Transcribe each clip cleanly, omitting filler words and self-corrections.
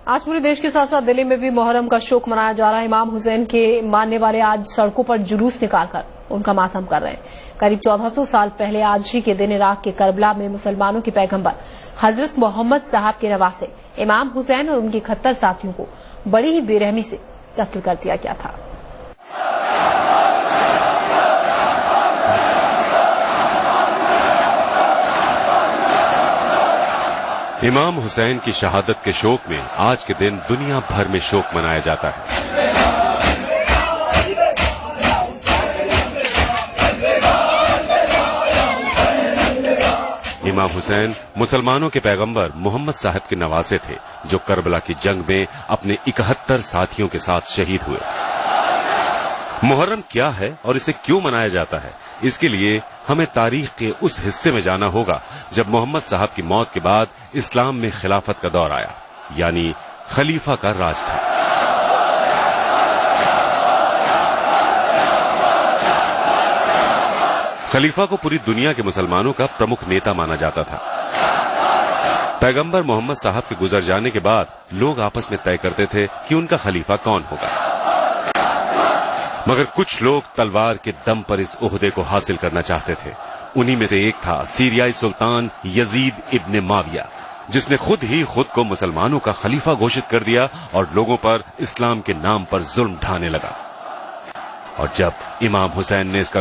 آج پورے دیش کے ساتھ ساتھ دلی میں بھی محرم کا شوق منایا جا رہا ہے۔ امام حسین کے ماننے والے آج سڑکوں پر جلوس نکال کر ان کا ماتم کر رہے ہیں۔ قریب 1400 سال پہلے آج ہی کے دن عراق کے کربلا میں مسلمانوں کے پیغمبر حضرت محمد صاحب کے نواسے امام حسین اور ان کے 71 ساتھیوں کو بڑی ہی بے رحمی سے قتل کر دیا گیا تھا۔ امام حسین کی شہادت کے شوق میں آج کے دن دنیا بھر میں شوق منایا جاتا ہے۔ امام حسین مسلمانوں کے پیغمبر محمد صاحب کے نواسے تھے جو کربلا کی جنگ میں اپنے 71 ساتھیوں کے ساتھ شہید ہوئے۔ محرم کیا ہے اور اسے کیوں منایا جاتا ہے، اس کے لیے ہمیں تاریخ کے اس حصے میں جانا ہوگا جب محمد صاحب کی موت کے بعد اسلام میں خلافت کا دور آیا، یعنی خلیفہ کا راج تھا۔ خلیفہ کو پوری دنیا کے مسلمانوں کا پرمکھ نیتا مانا جاتا تھا۔ پیغمبر محمد صاحب کے گزر جانے کے بعد لوگ آپس میں طے کرتے تھے کہ ان کا خلیفہ کون ہوگا، مگر کچھ لوگ تلوار کے دم پر اس عہدے کو حاصل کرنا چاہتے تھے۔ انہی میں سے ایک تھا سیریائی سلطان یزید ابن معاویہ، جس نے خود ہی خود کو مسلمانوں کا خلیفہ گھوشت کر دیا اور لوگوں پر اسلام کے نام پر ظلم ڈھانے لگا۔ اور جب امام حسین نے اس کا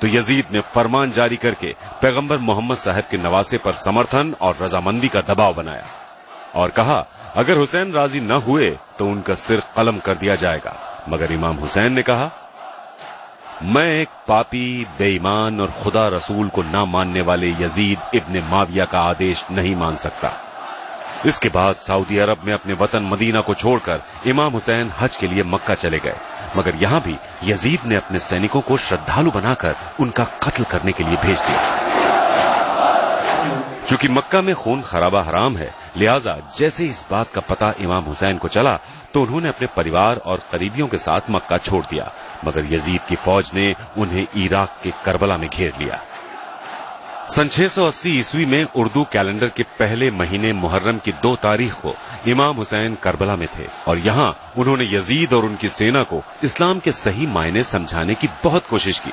تو یزید نے فرمان جاری کر کے پیغمبر محمد صاحب کے نواسے پر سمرتھن اور رضامندی کا دباؤ بنایا اور کہا اگر حسین راضی نہ ہوئے تو ان کا سر قلم کر دیا جائے گا۔ مگر امام حسین نے کہا میں ایک پاپی، بے ایمان اور خدا رسول کو نہ ماننے والے یزید ابن معاویہ کا آدیش نہیں مان سکتا۔ اس کے بعد سعودی عرب میں اپنے وطن مدینہ کو چھوڑ کر امام حسین حج کے لیے مکہ چلے گئے، مگر یہاں بھی یزید نے اپنے سینکوں کو شردھالو بنا کر ان کا قتل کرنے کے لیے بھیج دیا۔ چونکہ مکہ میں خون خرابہ حرام ہے، لہذا جیسے اس بات کا پتہ امام حسین کو چلا تو انہوں نے اپنے پریوار اور قریبیوں کے ساتھ مکہ چھوڑ دیا، مگر یزید کی فوج نے انہیں عراق کے کربلا میں گھیر لیا۔ سن 680 عیسوی میں اردو کیلنڈر کے پہلے مہینے محرم کی 2 تاریخ کو امام حسین کربلا میں تھے اور یہاں انہوں نے یزید اور ان کی سینا کو اسلام کے صحیح معنی سمجھانے کی بہت کوشش کی،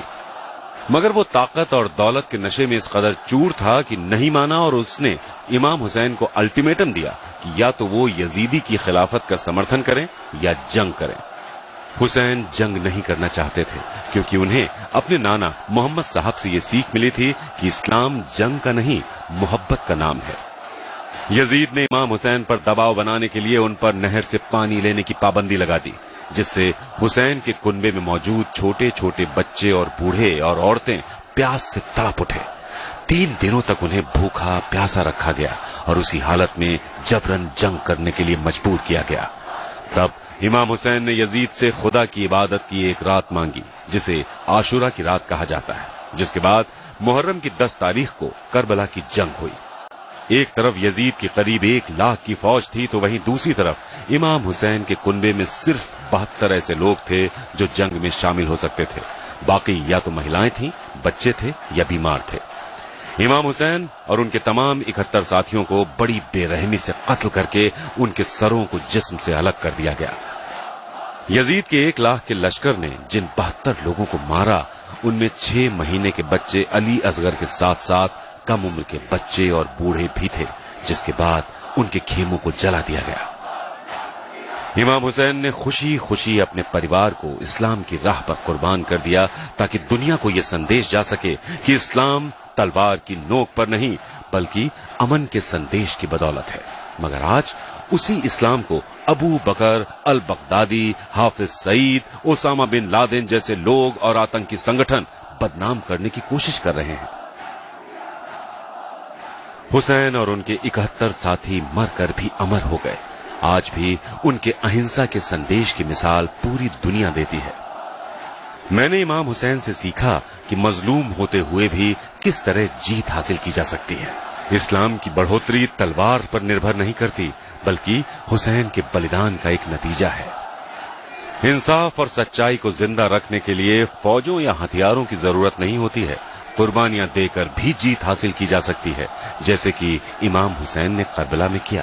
مگر وہ طاقت اور دولت کے نشے میں اس قدر چور تھا کہ نہیں مانا اور اس نے امام حسین کو الٹیمیٹم دیا کہ یا تو وہ یزیدی کی خلافت کا سمرتھن کریں یا جنگ کریں۔ حسین جنگ نہیں کرنا چاہتے تھے کیونکہ انہیں اپنے نانا محمد صاحب سے یہ سیکھ ملی تھی کہ اسلام جنگ کا نہیں محبت کا نام ہے۔ یزید نے امام حسین پر دباؤ بنانے کے لیے ان پر نہر سے پانی لینے کی پابندی لگا دی، جس سے حسین کے کنبے میں موجود چھوٹے چھوٹے بچے اور بوڑھے اور عورتیں پیاس سے تڑپ اٹھے۔ 3 دنوں تک انہیں بھوکا پیاسا رکھا گیا اور اسی حالت میں جبرن جنگ کرنے کے لیے مجبور کیا گیا۔ تب امام حسین نے یزید سے خدا کی عبادت کی ایک رات مانگی جسے عاشورہ کی رات کہا جاتا ہے، جس کے بعد محرم کی 10 تاریخ کو کربلا کی جنگ ہوئی۔ ایک طرف یزید کی قریب 1 لاکھ کی فوج تھی تو وہیں دوسری طرف امام حسین کے کنبے میں صرف 72 ایسے لوگ تھے جو جنگ میں شامل ہو سکتے تھے، باقی یا تو مہلائیں تھیں، بچے تھے یا بیمار تھے۔ امام حسین اور ان کے تمام 71 ساتھیوں کو بڑی بے رحمی سے قتل کر کے ان کے سروں کو جسم سے الگ کر دیا گیا۔ یزید کے 1 لاکھ کے لشکر نے جن 72 لوگوں کو مارا ان میں 6 مہینے کے بچے علی اصغر کے ساتھ ساتھ کم عمر کے بچے اور بوڑھے بھی تھے، جس کے بعد ان کے خیموں کو جلا دیا گیا۔ امام حسین نے خوشی خوشی اپنے پریوار کو اسلام کی راہ پر قربان کر دیا تاکہ دنیا کو یہ سندیش جا سکے کہ اسلام تلوار کی نوک پر نہیں بلکہ امن کے سندیش کی بدولت ہے، مگر آج اسی اسلام کو ابو بکر al Baghdadi, Hafiz Saeed, Usama bin Laden جیسے لوگ اور آتنکی سنگٹھن بدنام کرنے کی کوشش کر رہے ہیں۔ حسین اور ان کے 71 ساتھی مر کر بھی امر ہو گئے۔ آج بھی ان کے اہنسا کے سندیش کی مثال پوری دنیا دیتی ہے۔ میں نے امام حسین سے سیکھا کہ مظلوم ہوتے ہوئے بھی کس طرح جیت حاصل کی جا سکتی ہے۔ اسلام کی بڑھوتری تلوار پر نربھر نہیں کرتی بلکہ حسین کے بلیدان کا ایک نتیجہ ہے۔ انصاف اور سچائی کو زندہ رکھنے کے لیے فوجوں یا ہتھیاروں کی ضرورت نہیں ہوتی ہے، قربانیاں دے کر بھی جیت حاصل کی جا سکتی ہے، جیسے کہ امام حسین نے کربلا میں کیا۔